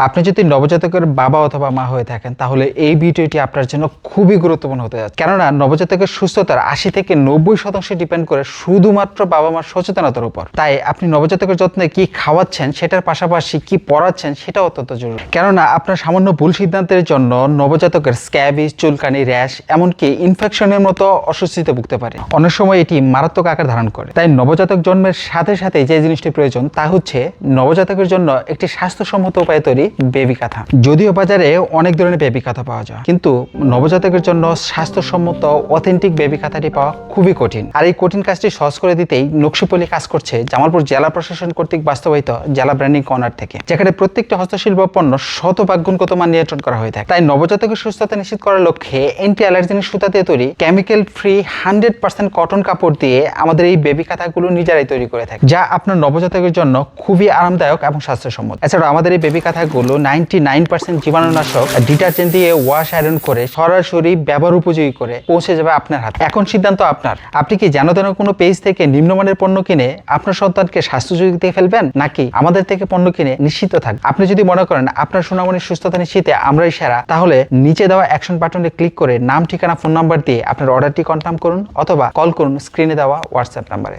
আপনি যদি নবজাতকের বাবা অথবা মা হয়ে থাকেন তাহলে এই ভিডিওটি আপনার জন্য খুবই গুরুত্বপূর্ণ হতে যাচ্ছে। কেননা নবজাতকের সুস্থতার 80 থেকে 90% ডিপেন্ড করে শুধুমাত্র বাবা মার সচেতনতার উপর। তাই আপনি নবজাতকের যত্নে কি খাওয়াচ্ছেন সেটার পাশাপাশি কি পড়াচ্ছেন সেটাও অত্যন্ত জরুরি। কেননা আপনার সামান্য ভুল সিদ্ধান্তের জন্য নবজাতকের স্ক্যাবিস, চুলকানি, র্যাশ এমনকি ইনফেকশনের মতো অস্বস্তিতে ভুগতে পারে। অনেক সময় এটি মারাত্মক আকার ধারণ করে। তাই নবজাতক জন্মের সাথে সাথে যে জিনিসটি প্রয়োজন তা হচ্ছে নবজাতকের জন্য একটি স্বাস্থ্যসম্মত উপায় তৈরি বেবি কাঁথা। যদিও বাজারে অনেক ধরনের বেবি কাঁথা পাওয়া যায়, কিন্তু নবজাতকের জন্য স্বাস্থ্যসম্মত অথেন্টিক বেবি কাঁথাটি পাওয়া খুবই কঠিন। আর এই কঠিন কাজটি সহজ করে দিতেই নকশিপল্লী কাজ করছে জামালপুর জেলা প্রশাসন কর্তৃক বাস্তবায়িত জেলা ব্র্যান্ডিং কর্নার থেকে, যেখানে প্রত্যেকটি হস্তশিল্প পণ্য শতভাগ গুণগত মান নিয়ন্ত্রণ করা হয়ে থাকে। তাই নবজাতকের সুস্থতা নিশ্চিত করার লক্ষ্যে এন্টি অ্যালার্জেনিক সুতা দিয়ে তৈরি কেমিক্যাল ফ্রি 100% কটন কাপড় দিয়ে আমাদের এই বেবি কাঁথাগুলো নিজেরাই তৈরি করে থাকে, যা আপনার নবজাতকের জন্য খুবই আরামদায়ক এবং স্বাস্থ্যসম্মত। এছাড়াও আমাদের এই বেবি কাঁথাগুলো 99% জীবাণুনাশক ডিটারজেন্ট দিয়ে ওয়াশ আয়রন করে সরাসরি ব্যবহার উপযোগী করে পৌঁছে যাবে আপনার হাতে। এখন সিদ্ধান্ত আপনার। আপনি কি যেন তেন কোনো পেজ থেকে নিম্নমানের পণ্য কিনে আপনার সন্তানকে স্বাস্থ্য ঝুঁকি দিয়ে ফেলবেন, নাকি আমাদের থেকে পণ্য কিনে নিশ্চিত থাকবেন? আপনি যদি মনে করেন আপনার সোনামণির সুস্থতা নিশ্চিতে আমরাই সেরা, তাহলে নিচে দেওয়া অ্যাকশন বাটনে ক্লিক করে নাম, ঠিকানা, ফোন নাম্বার দিয়ে আপনার অর্ডারটি কনফার্ম করুন অথবা কল করুন স্ক্রিনে দেওয়া হোয়াটসঅ্যাপ নাম্বারে।